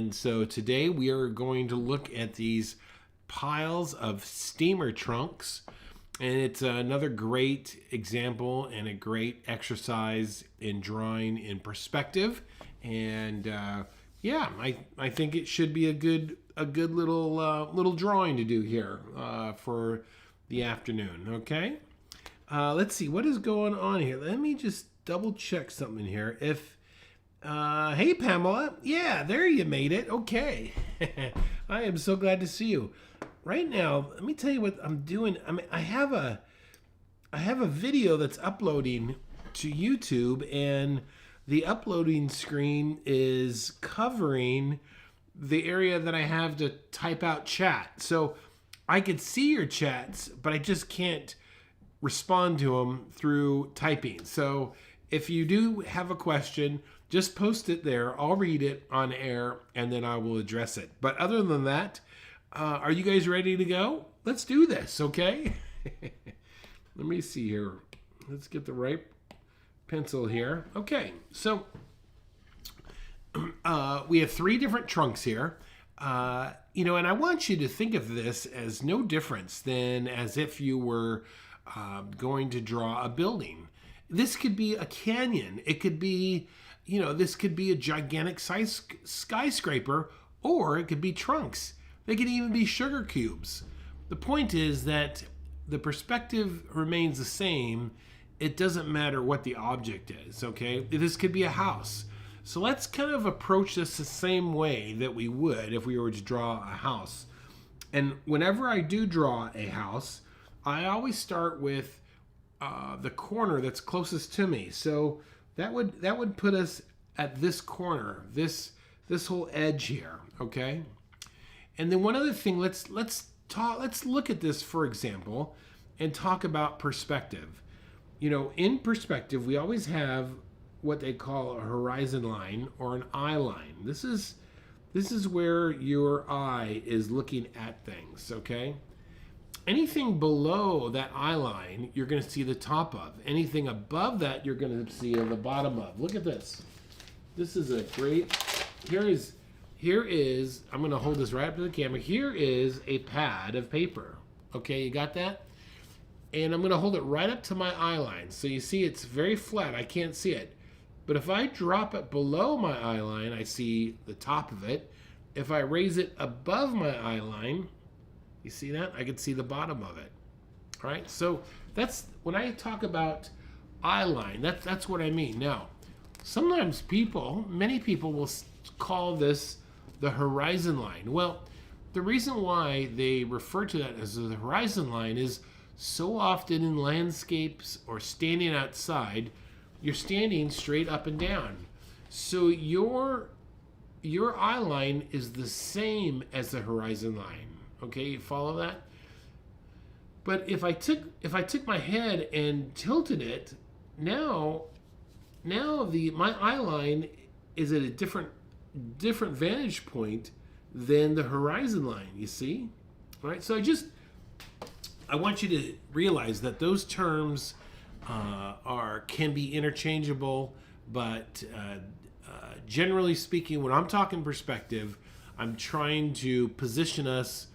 And so today we are going to look at these piles of steamer trunks. And it's another great example and a great exercise in drawing in perspective. And yeah, I think it should be a good little drawing to do here for the afternoon. Okay, let's see what is going on here. Let me just double check something here. If hey Pamela, yeah, there you made it. Okay, I am so glad to see you. Right now, let me tell you what I'm doing. I have a video that's uploading to YouTube, and the uploading screen is covering the area that I have to type out chat. So I could see your chats, but I just can't respond to them through typing. So if you do have a question, just post it there. I'll read it on air, and then I will address it. But other than that, are you guys ready to go? Let's do this, okay? Let me see here. Let's get the right pencil here. Okay, so we have 3 different trunks here. And I want you to think of this as no difference than as if you were going to draw a building. This could be a canyon. It could be, this could be a gigantic skyscraper, or it could be trunks. They could even be sugar cubes. The point is that the perspective remains the same. It doesn't matter what the object is, okay? This could be a house. So let's kind of approach this the same way that we would if we were to draw a house. And whenever I do draw a house, I always start with the corner that's closest to me. So that would put us at this corner, this whole edge here, okay? And then one other thing, let's look at this, for example, and talk about perspective. In perspective, we always have what they call a horizon line or an eye line. This is where your eye is looking at things, okay? Anything below that eye line, you're going to see the top of. Anything above that, you're going to see the bottom of. Look at this. This is a great, here is, I'm going to hold this right up to the camera. Here is a pad of paper. Okay, you got that? And I'm going to hold it right up to my eye line. So you see it's very flat. I can't see it. But if I drop it below my eye line, I see the top of it. If I raise it above my eye line, you see that? I can see the bottom of it. All right? So that's, when I talk about eye line, that's what I mean. Now, sometimes many people will call this the horizon line. Well, the reason why they refer to that as the horizon line is so often in landscapes or standing outside, you're standing straight up and down. So your eye line is the same as the horizon line. Okay, you follow that? But if I took my head and tilted it, now my eye line is at a different vantage point than the horizon line, you see? All right, so I want you to realize that those terms can be interchangeable, but generally speaking, when I'm talking perspective, I'm trying to position us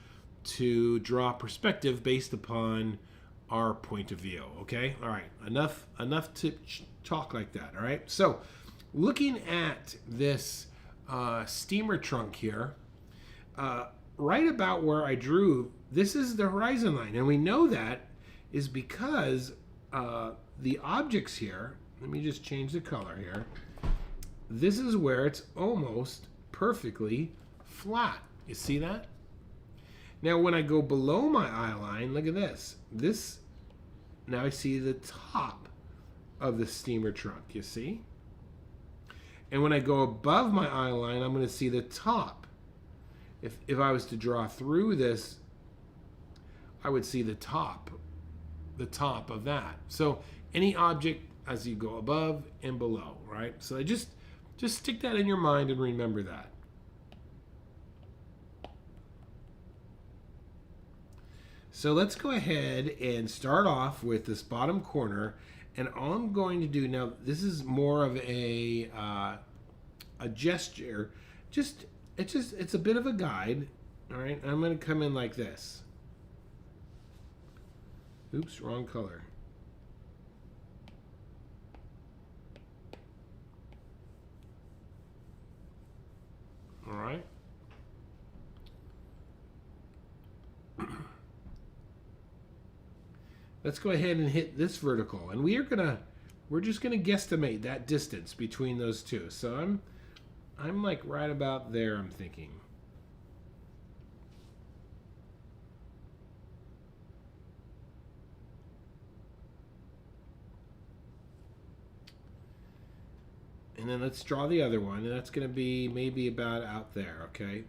to draw perspective based upon our point of view, okay? All right, enough to talk like that, all right? So, looking at this steamer trunk here, right about where I drew, this is the horizon line. And we know that is because the objects here, let me just change the color here. This is where it's almost perfectly flat. You see that? Now when I go below my eye line, look at this. Now I see the top of the steamer trunk, you see? And when I go above my eye line, I'm going to see the top. If I was to draw through this, I would see the top of that. So any object as you go above and below, right? So just stick that in your mind and remember that. So let's go ahead and start off with this bottom corner. And all I'm going to do now, this is more of a gesture. Just it's a bit of a guide. All right, I'm going to come in like this. Oops, wrong color. All right. Let's go ahead and hit this vertical, and we're just gonna guesstimate that distance between those two. So I'm like right about there, I'm thinking. And then let's draw the other one, and that's gonna be maybe about out there, okay?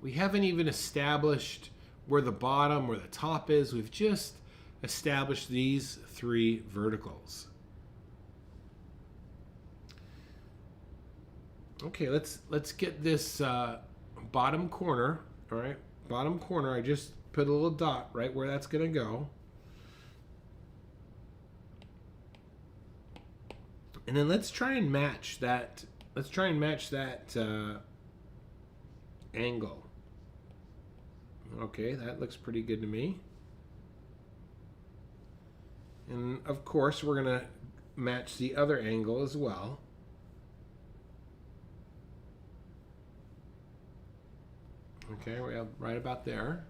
We haven't even established where the bottom or the top is. We've just established these three verticals. Okay, let's get this bottom corner. All right, bottom corner. I just put a little dot right where that's going to go. And then let's try and match that. Let's try and match that angle. Okay, that looks pretty good to me. And of course, we're going to match the other angle as well. Okay, we're right about there.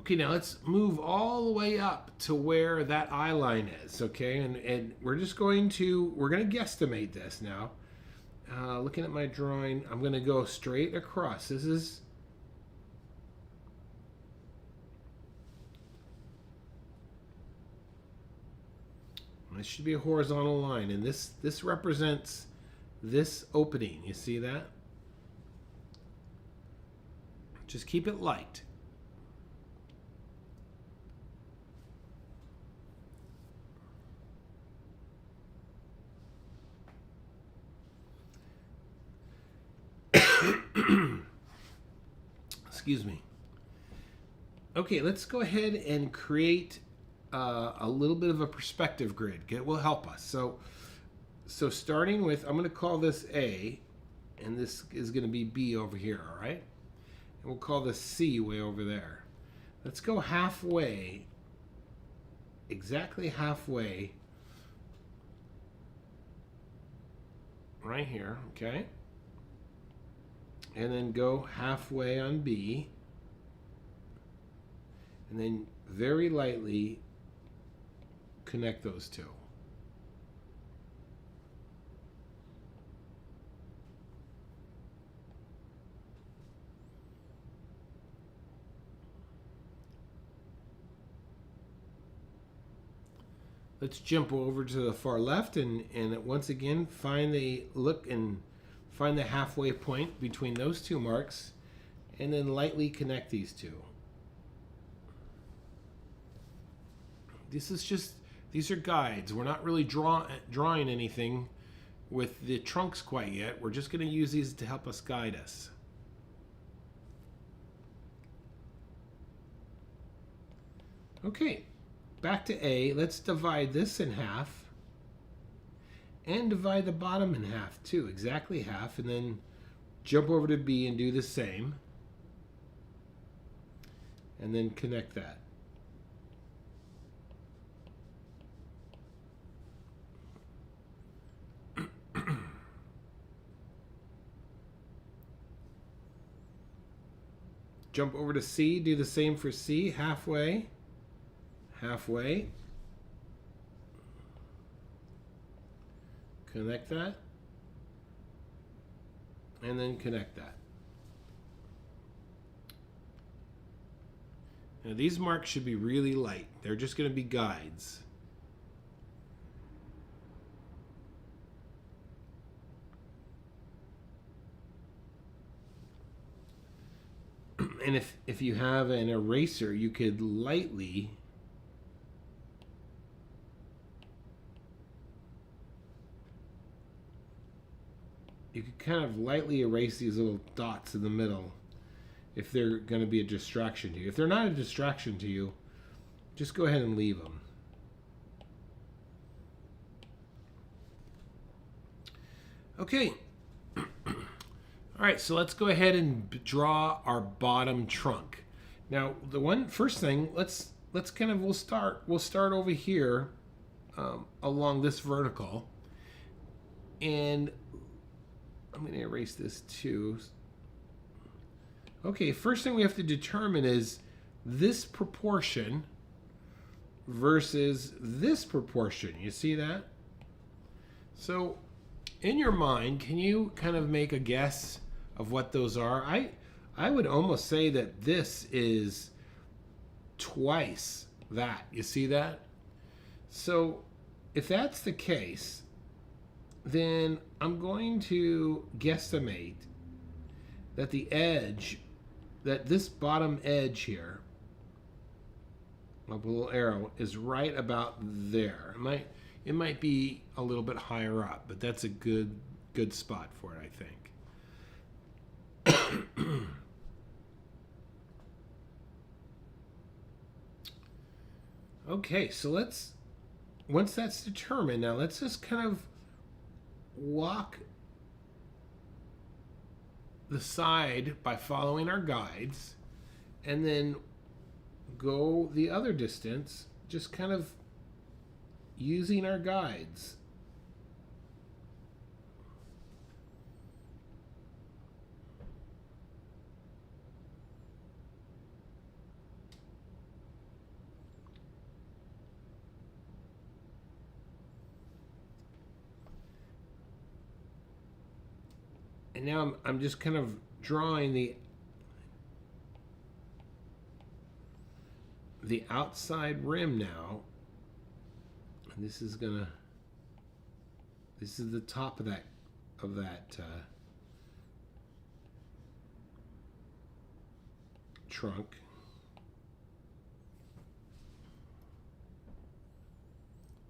Okay, now let's move all the way up to where that eye line is, okay? And we're going to guesstimate this now. Looking at my drawing, I'm going to go straight across. This should be a horizontal line, and this represents this opening. You see that? Just keep it light. Excuse me. Okay, let's go ahead and create a little bit of a perspective grid. It will help us. So starting with, I'm going to call this A, and this is going to be B over here, all right? And we'll call this C way over there. Let's go halfway, exactly halfway, right here, okay? And then go halfway on B, and then very lightly connect those two. Let's jump over to the far left and once again find the halfway point between those two marks, and then lightly connect these two. These are guides. We're not really drawing anything with the trunks quite yet. We're just going to use these to help us guide us. Okay, back to A. Let's divide this in half. And divide the bottom in half too, exactly half, and then jump over to B and do the same. And then connect that. Jump over to C, do the same for C, halfway, halfway. Connect that, and then connect that. Now these marks should be really light. They're just going to be guides. And if you have an eraser, you could lightly kind of lightly erase these little dots in the middle if they're going to be a distraction to you. If they're not a distraction to you, just go ahead and leave them. Okay. All right, so let's go ahead and draw our bottom trunk. Now, the first thing, we'll start over here along this vertical, and I'm going to erase this too. Okay, first thing we have to determine is this proportion versus this proportion. You see that? So in your mind, can you kind of make a guess of what those are? I would almost say that this is twice that. You see that? So if that's the case, then I'm going to guesstimate that that this bottom edge here, a little arrow, is right about there. It might be a little bit higher up, but that's a good spot for it, I think. Okay, so once that's determined, now let's just kind of walk the side by following our guides, and then go the other distance, just kind of using our guides. And now I'm just kind of drawing the outside rim now. And this is the top of that trunk.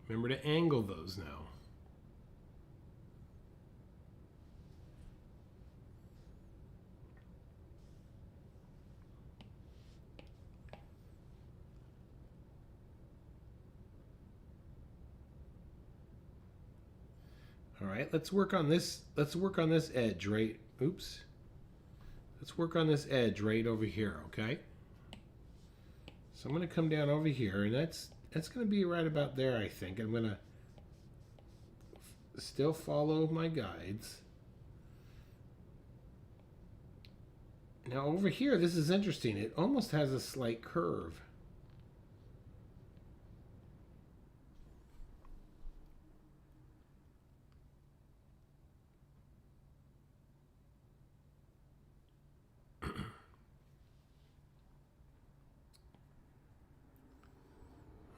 Remember to angle those now. All right, let's work on this edge right. Oops. Let's work on this edge right over here, okay? So I'm going to come down over here, and that's going to be right about there, I think. I'm going to still follow my guides. Now over here, this is interesting. It almost has a slight curve.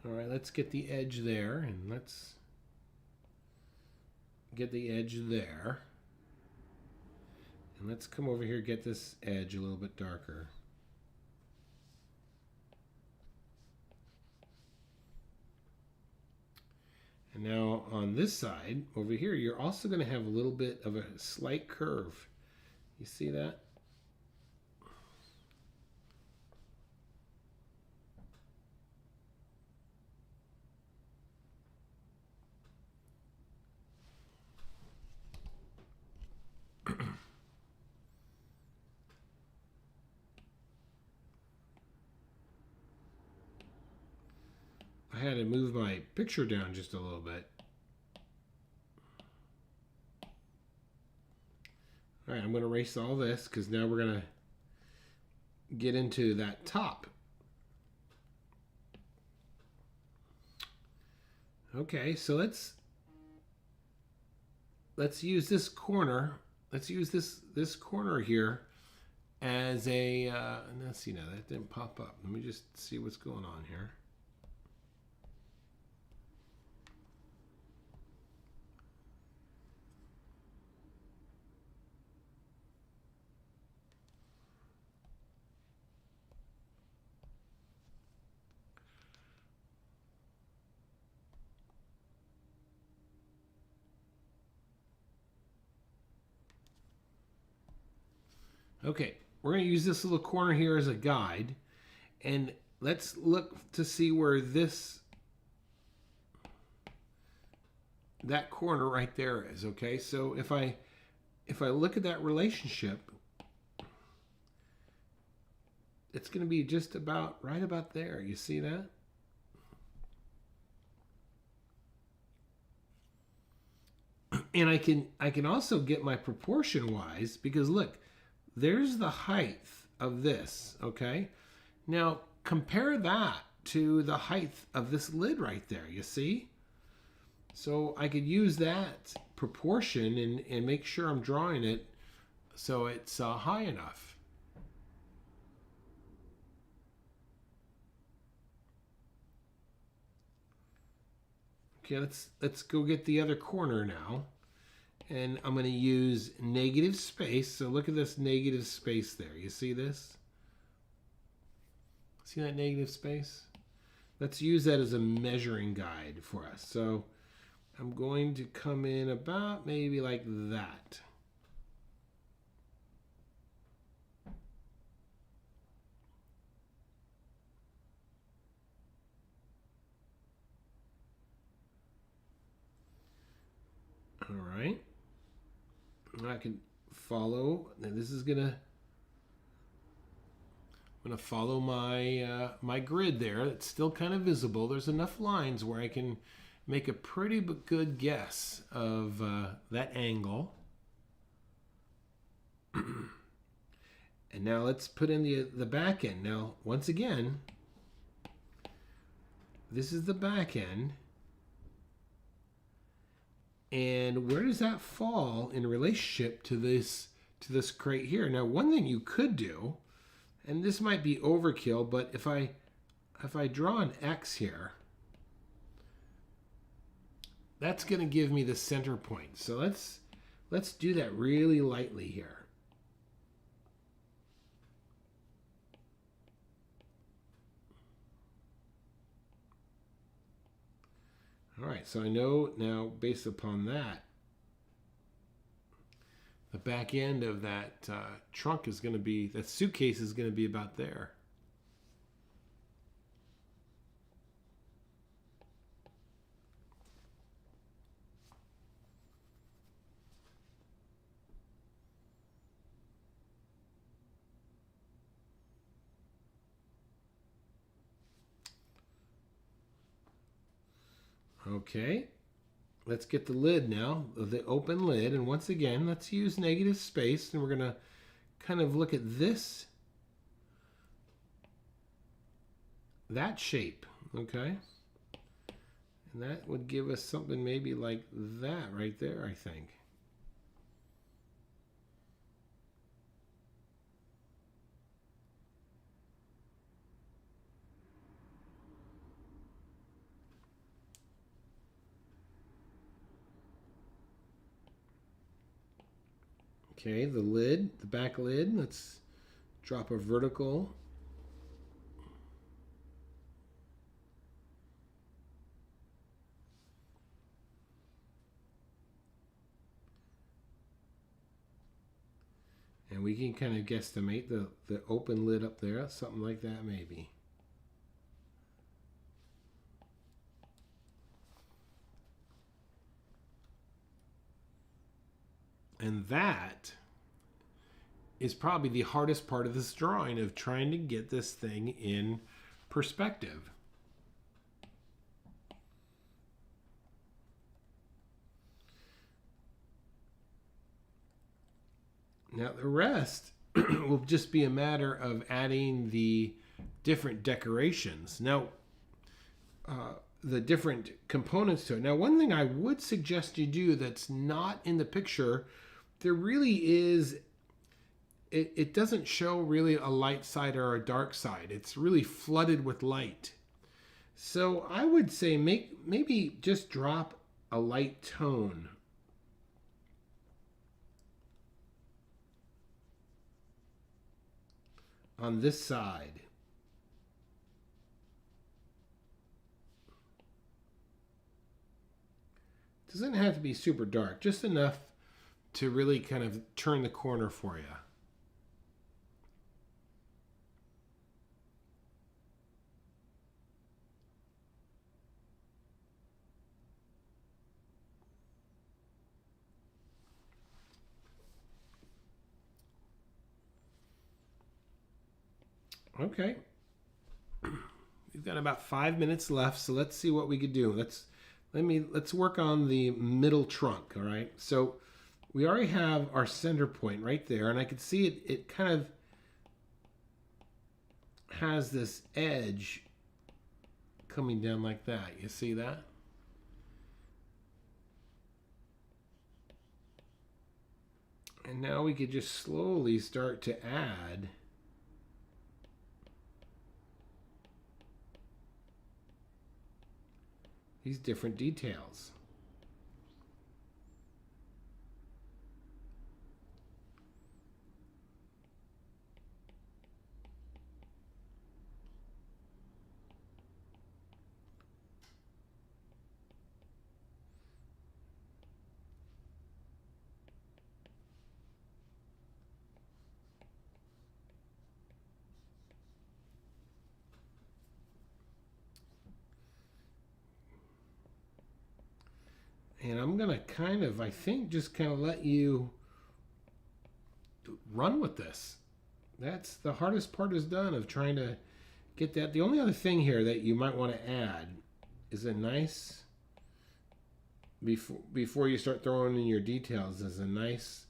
All right, let's get the edge there, and let's get the edge there. And let's come over here, get this edge a little bit darker. And now on this side, over here, you're also going to have a little bit of a slight curve. You see that? I had to move my picture down just a little bit. All right, I'm going to erase all this because now we're going to get into that top. Okay, so let's use this corner. Let's use this corner here as a. Let's see now, that didn't pop up. Let me just see what's going on here. Okay, we're going to use this little corner here as a guide, and let's look to see where that corner right there is. Okay, so if I look at that relationship, it's going to be just about right about there. You see that? And I can also get my proportion wise, because look, there's the height of this. Okay, now compare that to the height of this lid right there. You see? So I could use that proportion and make sure I'm drawing it so it's high enough. Okay, let's go get the other corner now. And I'm going to use negative space. So look at this negative space there. You see this? See that negative space? Let's use that as a measuring guide for us. So I'm going to come in about maybe like that. All right. I can follow. Now this is I'm gonna follow my my grid there. It's still kind of visible. There's enough lines where I can make a pretty good guess of that angle. And now let's put in the back end. Now, once again, this is the back end. And where does that fall in relationship to this crate here? Now, one thing you could do, and this might be overkill, but if I draw an X here, that's going to give me the center point. So let's do that really lightly here. All right, so I know now based upon that, the back end of that trunk is going to be, that suitcase is going to be about there. Okay, let's get the lid now, the open lid. And once again, let's use negative space. And we're going to kind of look at that shape. Okay. And that would give us something maybe like that right there, I think. Okay, the lid, the back lid, let's drop a vertical. And we can kind of guesstimate the open lid up there, something like that maybe. And that is probably the hardest part of this drawing, of trying to get this thing in perspective. Now the rest will just be a matter of adding the different decorations. Now, the different components to it. Now, one thing I would suggest you do that's not in the picture, there really is, it doesn't show really a light side or a dark side. It's really flooded with light. So I would say maybe just drop a light tone on this side. Doesn't have to be super dark, just enough to really kind of turn the corner for you. Okay. We've got about 5 minutes left, so let's see what we could do. Let's work on the middle trunk. All right. So we already have our center point right there, and I can see it kind of has this edge coming down like that. You see that? And now we could just slowly start to add these different details. And I'm going to kind of, I think, just kind of let you run with this. That's the hardest part is done of trying to get that. The only other thing here that you might want to add is a nice, before you start throwing in your details, is a nice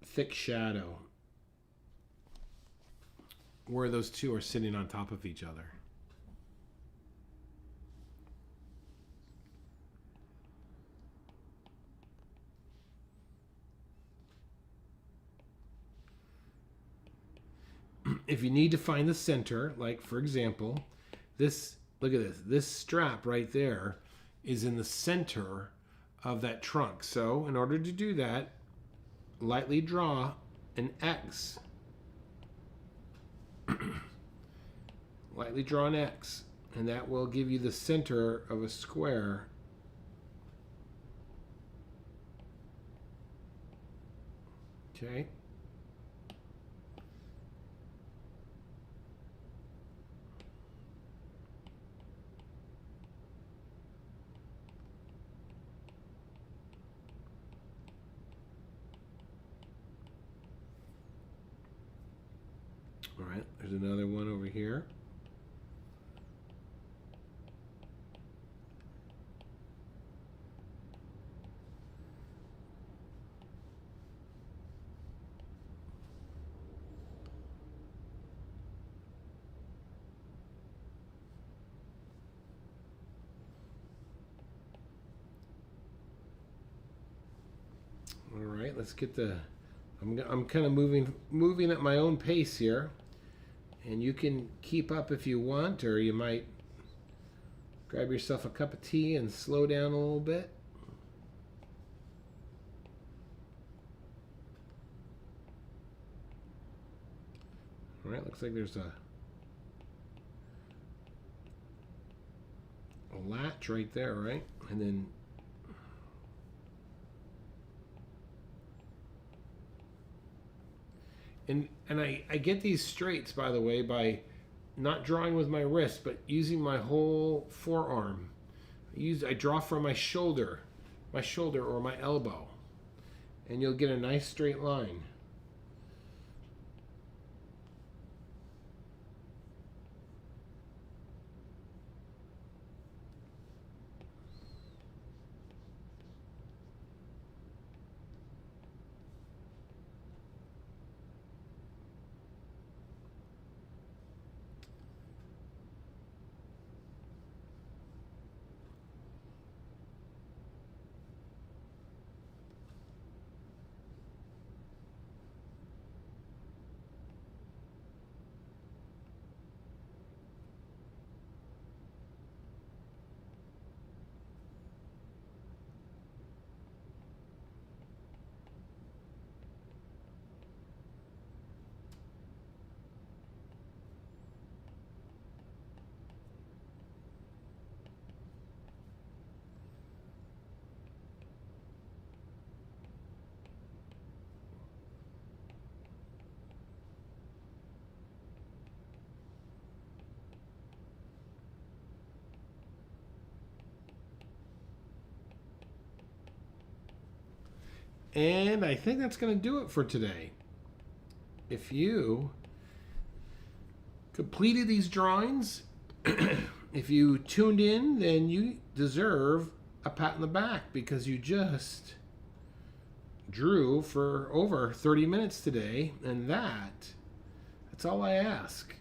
thick shadow where those two are sitting on top of each other. If you need to find the center, like for example, this, look at this, this strap right there is in the center of that trunk. So in order to do that, lightly draw an X. Lightly draw an X, and that will give you the center of a square. Okay. All right, there's another one over here. All right, let's get the, I'm kind of moving at my own pace here. And you can keep up if you want, or you might grab yourself a cup of tea and slow down a little bit. All right, looks like there's a latch right there, right? And then and I get these straights, by the way, by not drawing with my wrist, but using my whole forearm. I draw from my shoulder or my elbow, and you'll get a nice straight line. And I think that's going to do it for today. If you completed these drawings. If you tuned in, then you deserve a pat on the back because you just drew for over 30 minutes today, and that's all I ask.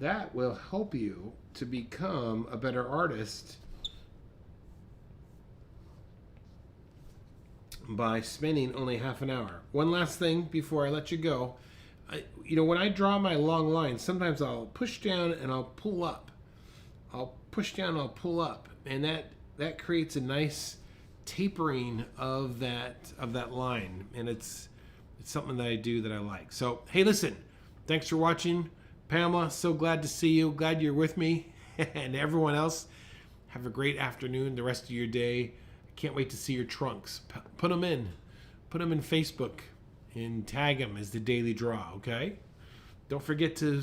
That will help you to become a better artist by spending only half an hour. One last thing before I let you go. When I draw my long lines, sometimes I'll push down and I'll pull up. I'll push down and I'll pull up, and that creates a nice tapering of that line, and it's something that I do that I like. So hey, listen, thanks for watching. Pamela, so glad to see you. Glad you're with me. And everyone else, have a great afternoon, the rest of your day. I can't wait to see your trunks. Put them in Facebook and tag them as the Daily Draw, okay? Don't forget to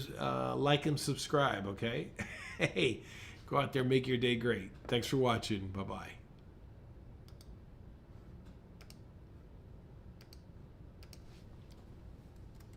like and subscribe, okay? Hey, go out there, make your day great. Thanks for watching. Bye-bye.